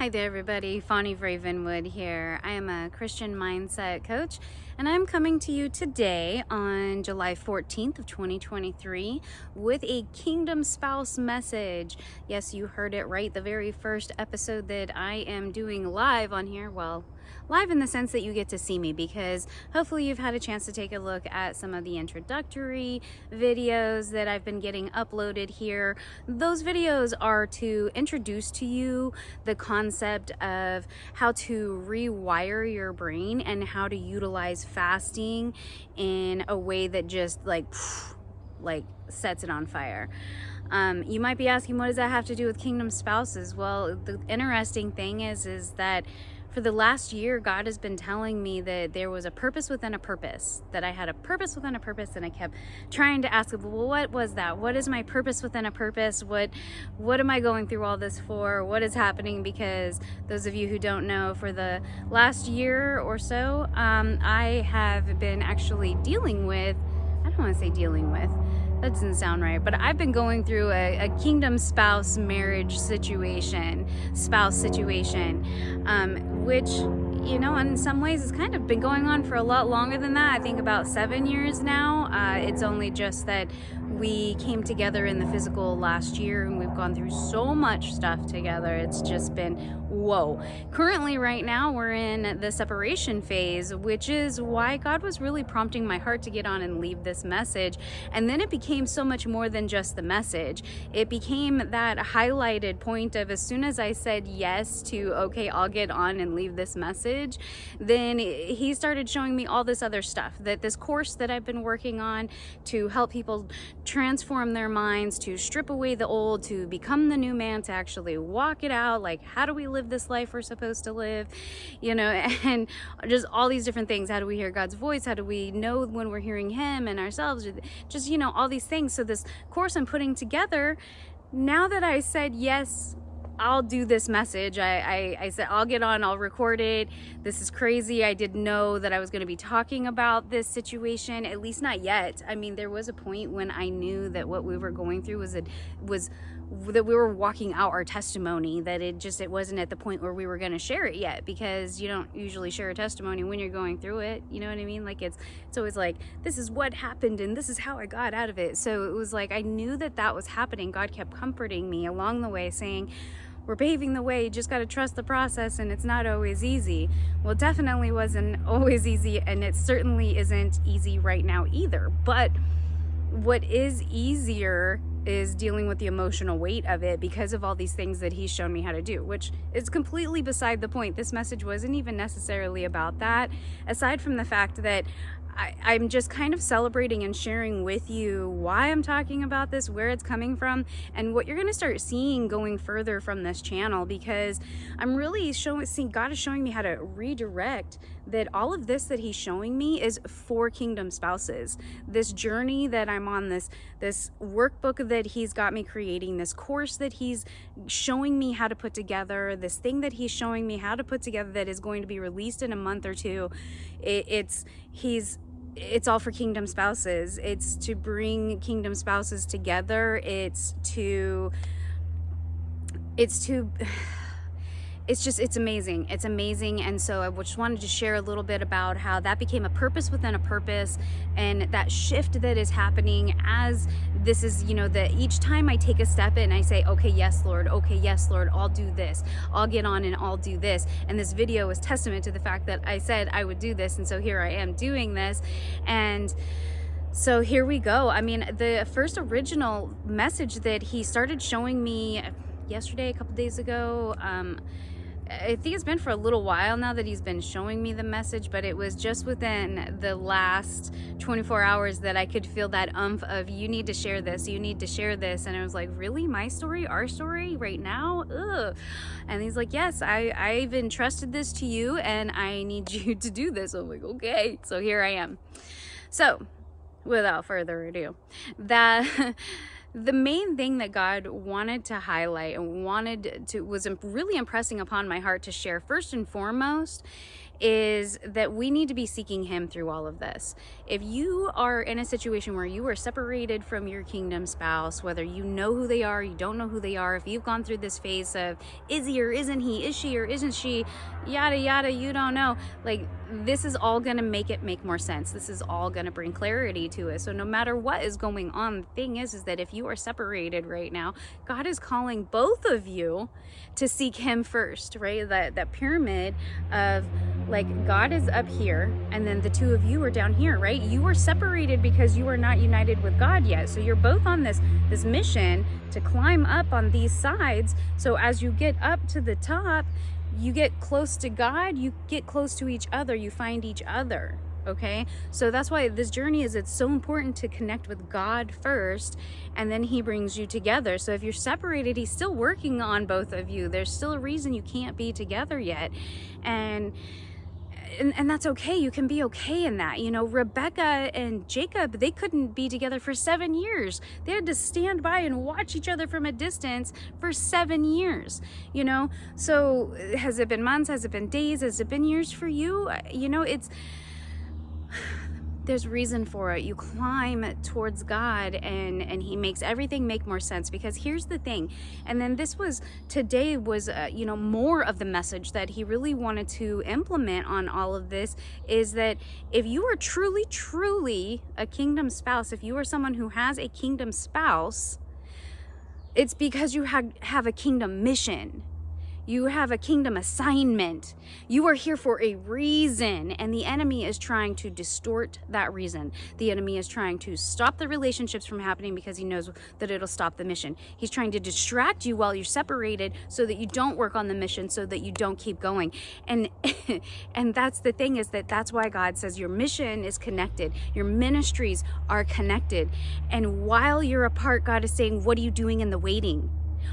Hi there, everybody. Fawny Ravenwood here. I am a Christian mindset coach, and I'm coming to you today on July 14th of 2023 with a Kingdom Spouse message. Yes, you heard it right. The very first episode that I am doing live on here. Well, live in the sense that you get to see me, because hopefully you've had a chance to take a look at some of the introductory videos that I've been getting uploaded here. Those videos are to introduce to you the concept of how to rewire your brain and how to utilize fasting in a way that just like sets it on fire. You might be asking, what does that have to do with Kingdom Spouses? Well, the interesting thing is that for the last year, God has been telling me that there was a purpose within a purpose, that I had a purpose within a purpose, and I kept trying to ask him, well, what was that? What is my purpose within a purpose? What am I going through all this for? What is happening? Because those of you who don't know, for the last year or so, I have been actually dealing with, I don't want to say dealing with, that doesn't sound right, but I've been going through a kingdom spouse marriage situation, which, you know, in some ways it's kind of been going on for a lot longer than that. I think about 7 years now. It's only just that we came together in the physical last year, and we've gone through so much stuff together. It's just been whoa. Currently, right now, we're in the separation phase, which is why God was really prompting my heart to get on and leave this message. And then it became so much more than just the message. It became that highlighted point of, as soon as I said yes to, okay, I'll get on and leave this message, then he started showing me all this other stuff, that this course that I've been working on to help people transform their minds, to strip away the old, to become the new man, to actually walk it out. Like, how do we live this life we're supposed to live, you know, and just all these different things. How do we hear God's voice? How do we know when we're hearing him and ourselves? Just, you know, all these things. So this course I'm putting together, now that I said yes, I'll do this message. I said, I'll get on, I'll record it. This is crazy. I didn't know that I was going to be talking about this situation, at least not yet. I mean, there was a point when I knew that what we were going through was that we were walking out our testimony, that it wasn't at the point where we were going to share it yet, because you don't usually share a testimony when you're going through it. You know what I mean? Like, it's always like, this is what happened and this is how I got out of it. So it was like, I knew that was happening. God kept comforting me along the way, saying, we're paving the way, you just got to trust the process, and it's not always easy. Well, it definitely wasn't always easy, and it certainly isn't easy right now either. But what is easier is dealing with the emotional weight of it, because of all these things that he's shown me how to do, which is completely beside the point. This message wasn't even necessarily about that, aside from the fact that I'm just kind of celebrating and sharing with you why I'm talking about this, where it's coming from, and what you're going to start seeing going further from this channel, because I'm really seeing God is showing me how to redirect that. All of this that he's showing me is for kingdom spouses. This journey that I'm on, this workbook that he's got me creating, this course that he's showing me how to put together, this thing that he's showing me how to put together that is going to be released in a month or two. It's all for kingdom spouses. It's to bring kingdom spouses together. It's amazing. It's amazing. And so I just wanted to share a little bit about how that became a purpose within a purpose, and that shift that is happening as this is, you know, that each time I take a step and I say, okay, yes, Lord, I'll do this. I'll get on and I'll do this. And this video is testament to the fact that I said I would do this. And so here I am doing this. And so here we go. I mean, the first original message that he started showing me yesterday, a couple days ago, I think it's been for a little while now that he's been showing me the message, but it was just within the last 24 hours that I could feel that of, you need to share this, you need to share this. And I was like, really? My story? Our story? Right now? Ugh. And he's like, yes, I've entrusted this to you, and I need you to do this. I'm like, okay. So here I am. So without further ado, the main thing that God wanted to highlight and was really impressing upon my heart to share, first and foremost, is that we need to be seeking him through all of this. If you are in a situation where you are separated from your kingdom spouse, whether you know who they are, you don't know who they are, if you've gone through this phase of is he or isn't he, is she or isn't she, yada yada, you don't know, like, this is all going to make it make more sense. This is all going to bring clarity to it. So no matter what is going on, the thing is that if you are separated right now, God is calling both of you to seek him first, right? That pyramid of, like, God is up here and then the two of you are down here, right? You are separated because you are not united with God yet. So you're both on this mission to climb up on these sides. So as you get up to the top, you get close to God, you get close to each other, you find each other, okay? So that's why this journey it's so important to connect with God first, and then he brings you together. So if you're separated, he's still working on both of you. There's still a reason you can't be together yet. And that's okay. You can be okay in that. You know, Rebecca and Jacob, they couldn't be together for 7 years. They had to stand by and watch each other from a distance for 7 years, you know? So has it been months? Has it been days? Has it been years for you? You know, there's reason for it. You climb towards God and he makes everything make more sense. Because here's the thing, and then today was you know, more of the message that he really wanted to implement on all of this, is that if you are truly a kingdom spouse, if you are someone who has a kingdom spouse, it's because you have a kingdom mission. You have a kingdom assignment. You are here for a reason, and the enemy is trying to distort that reason. The enemy is trying to stop the relationships from happening because he knows that it'll stop the mission. He's trying to distract you while you're separated so that you don't work on the mission, so that you don't keep going. And and that's the thing, is that's why God says your mission is connected. Your ministries are connected. And while you're apart, God is saying, what are you doing in the waiting?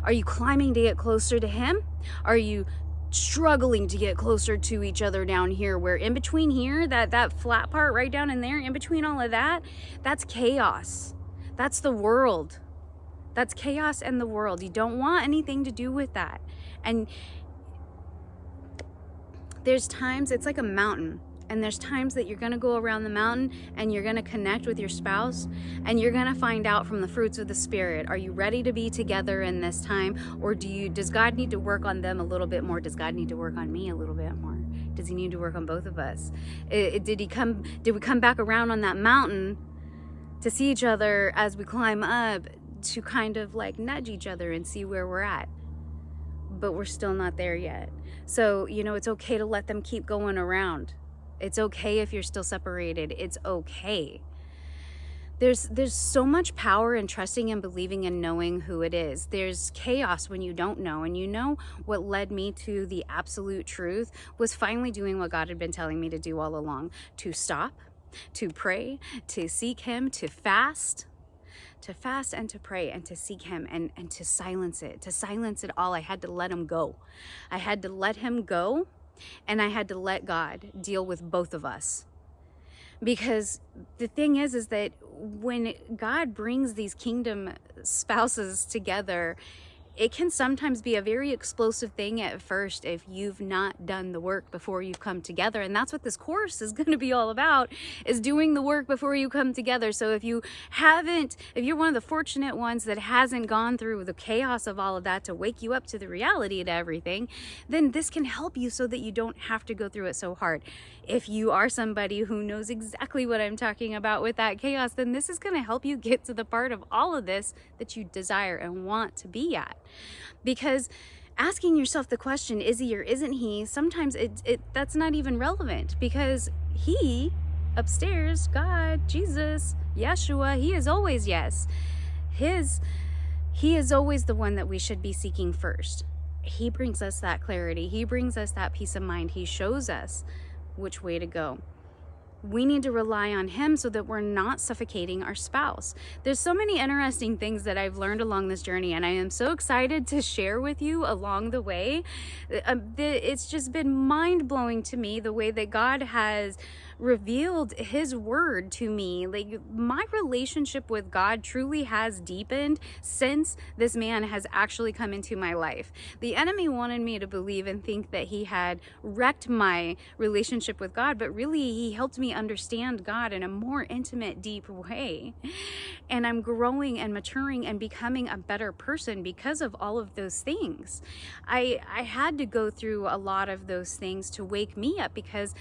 Are you climbing to get closer to him? Are you struggling to get closer to each other down here, where in between here, that flat part right down in there, in between all of that, that's chaos. That's the world. That's chaos and the world. You don't want anything to do with that. And there's times, it's like a mountain. And there's times that you're going to go around the mountain and you're going to connect with your spouse, and you're going to find out from the fruits of the Spirit, are you ready to be together in this time? Or does God need to work on them a little bit more? Does God need to work on me a little bit more? Does he need to work on both of us? Did we come back around on that mountain to see each other as we climb up, to kind of like nudge each other and see where we're at? But we're still not there yet. So, you know, it's okay to let them keep going around. It's okay if you're still separated. It's okay. There's so much power in trusting and believing and knowing who it is. There's chaos when you don't know. And you know what led me to the absolute truth was finally doing what God had been telling me to do all along. To stop, to pray, to seek him, to fast and to pray and to seek him and to silence it all. I had to let him go. I had to let him go. And I had to let God deal with both of us. Because the thing is that when God brings these kingdom spouses together, it can sometimes be a very explosive thing at first if you've not done the work before you've come together. And that's what this course is going to be all about, is doing the work before you come together. So if you're one of the fortunate ones that hasn't gone through the chaos of all of that to wake you up to the reality of everything, then this can help you so that you don't have to go through it so hard. If you are somebody who knows exactly what I'm talking about with that chaos, then this is going to help you get to the part of all of this that you desire and want to be at. Because asking yourself the question, is he or isn't he, sometimes that's not even relevant, because he upstairs, God, Jesus, Yeshua, he is always yes. He is always the one that we should be seeking first. He brings us that clarity. He brings us that peace of mind. He shows us which way to go. we need to rely on him so that we're not suffocating our spouse. There's so many interesting things that I've learned along this journey, and I am so excited to share with you along the way. It's just been mind-blowing to me the way that God has revealed his word to me. Like, my relationship with God truly has deepened since this man has actually come into my life. The enemy wanted me to believe and think that he had wrecked my relationship with God, but really he helped me understand God in a more intimate, deep way. And I'm growing and maturing and becoming a better person because of all of those things. I had to go through a lot of those things to wake me up, because,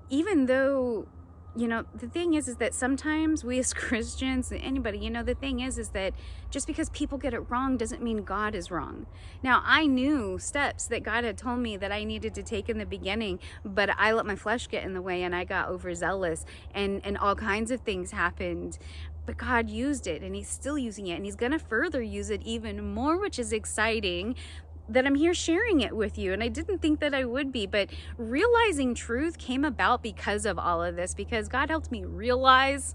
even though, the thing is that sometimes we as Christians, anybody, the thing is that just because people get it wrong doesn't mean God is wrong. Now, I knew steps that God had told me that I needed to take in the beginning, but I let my flesh get in the way and I got overzealous, and all kinds of things happened. But God used it, and he's still using it, and he's going to further use it even more, which is exciting that I'm here sharing it with you. And I didn't think that I would be, but realizing truth came about because of all of this, because God helped me realize,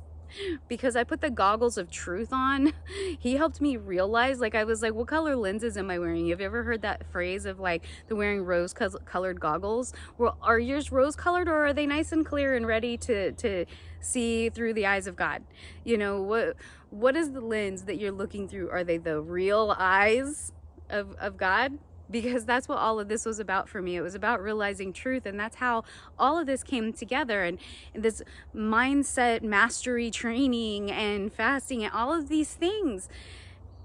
because I put the goggles of truth on. He helped me realize, like, I was like, what color lenses am I wearing? Have you ever heard that phrase of like the wearing rose colored goggles? Well, are yours rose colored, or are they nice and clear and ready to see through the eyes of God? What is the lens that you're looking through? Are they the real eyes of God? Because that's what all of this was about for me. It was about realizing truth, and that's how all of this came together. And this mindset mastery training and fasting and all of these things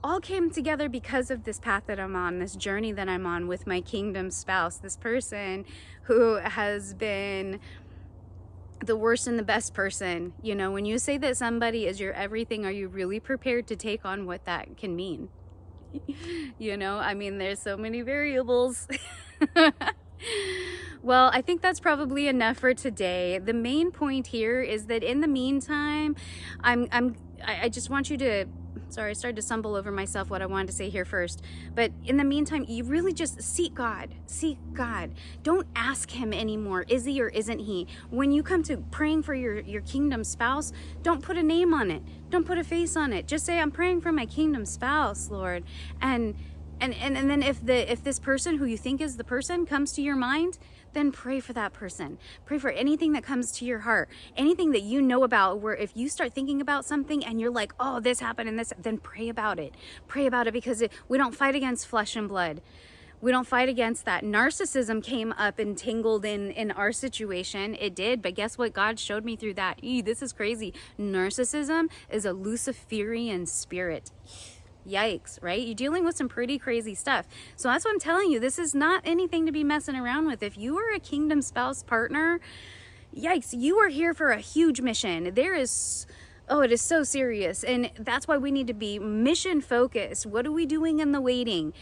all came together because of this path that I'm on, this journey that I'm on with my kingdom spouse, this person who has been the worst and the best person. When you say that somebody is your everything, are you really prepared to take on what that can mean? There's so many variables. Well, I think that's probably enough for today. The main point here is that in the meantime, I just want you to, sorry, I started to stumble over myself what I wanted to say here first. But in the meantime, you really just seek God. Seek God. Don't ask him anymore, is he or isn't he? When you come to praying for your kingdom spouse, don't put a name on it. Don't put a face on it. Just say, I'm praying for my kingdom spouse, Lord. And then if this person who you think is the person comes to your mind, then pray for that person. Pray for anything that comes to your heart, anything that you know about, where if you start thinking about something and you're like, oh, this happened and this, then pray about it. Pray about it, because we don't fight against flesh and blood. We don't fight against that. Narcissism came up and tingled in our situation. It did, but guess what? God showed me through that. This is crazy. Narcissism is a Luciferian spirit. Yikes, right? You're dealing with some pretty crazy stuff. So that's what I'm telling you. This is not anything to be messing around with. If you are a kingdom spouse partner, yikes, you are here for a huge mission. It is so serious. And that's why we need to be mission focused. What are we doing in the waiting?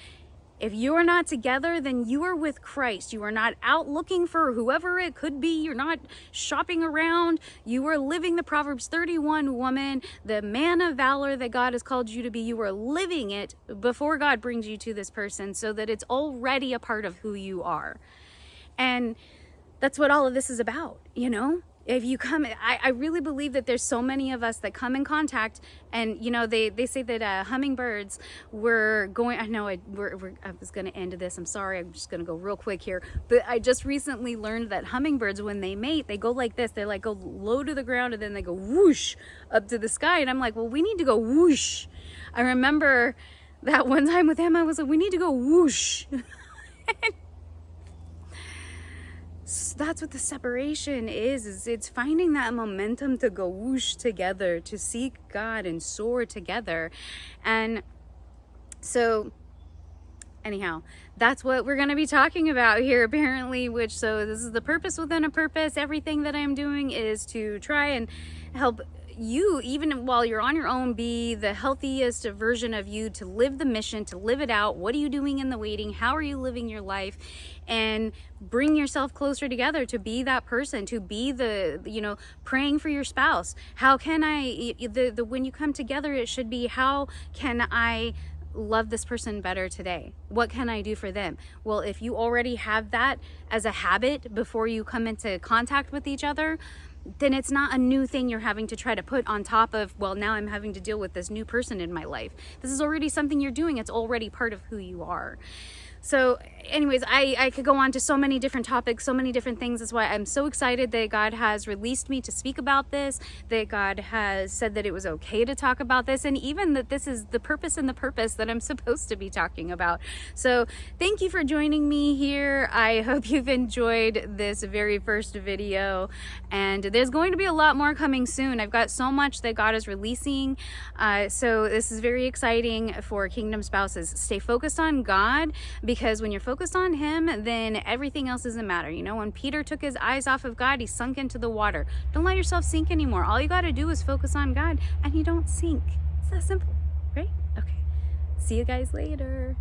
If you are not together, then you are with Christ. You are not out looking for whoever it could be. You're not shopping around. You are living the Proverbs 31 woman, the man of valor that God has called you to be. You are living it before God brings you to this person, so that it's already a part of who you are. And that's what all of this is about, If you come, I really believe that there's so many of us that come in contact, and they say that hummingbirds were going. I know I was going to end this. I'm sorry. I'm just going to go real quick here. But I just recently learned that hummingbirds, when they mate, they go like this. They like go low to the ground, and then they go whoosh up to the sky. And I'm like, well, we need to go whoosh. I remember that one time with him, I was like, we need to go whoosh. That's what the separation is it's finding that momentum to go whoosh together, to seek God and soar together. And so anyhow, that's what we're going to be talking about here, apparently, so this is the purpose within a purpose. Everything that I'm doing is to try and help you, even while you're on your own, be the healthiest version of you, to live the mission, to live it out. What are you doing in the waiting? How are you living your life? And bring yourself closer together to be that person, to be the, praying for your spouse. How can when you come together, it should be, how can I love this person better today? What can I do for them? Well, if you already have that as a habit before you come into contact with each other, then it's not a new thing you're having to try to put on top of, well, now I'm having to deal with this new person in my life. This is already something you're doing. It's already part of who you are. So anyways, I could go on to so many different topics, so many different things. That's why I'm so excited that God has released me to speak about this, that God has said that it was okay to talk about this, and even that this is the purpose and the purpose that I'm supposed to be talking about. So thank you for joining me here. I hope you've enjoyed this very first video, and there's going to be a lot more coming soon. I've got so much that God is releasing. So this is very exciting for Kingdom Spouses. Stay focused on God, because when you're focused on Him, then everything else doesn't matter. You know, when Peter took his eyes off of God, he sunk into the water. Don't let yourself sink anymore. All you got to do is focus on God, and you don't sink. It's that simple, right? Okay. See you guys later.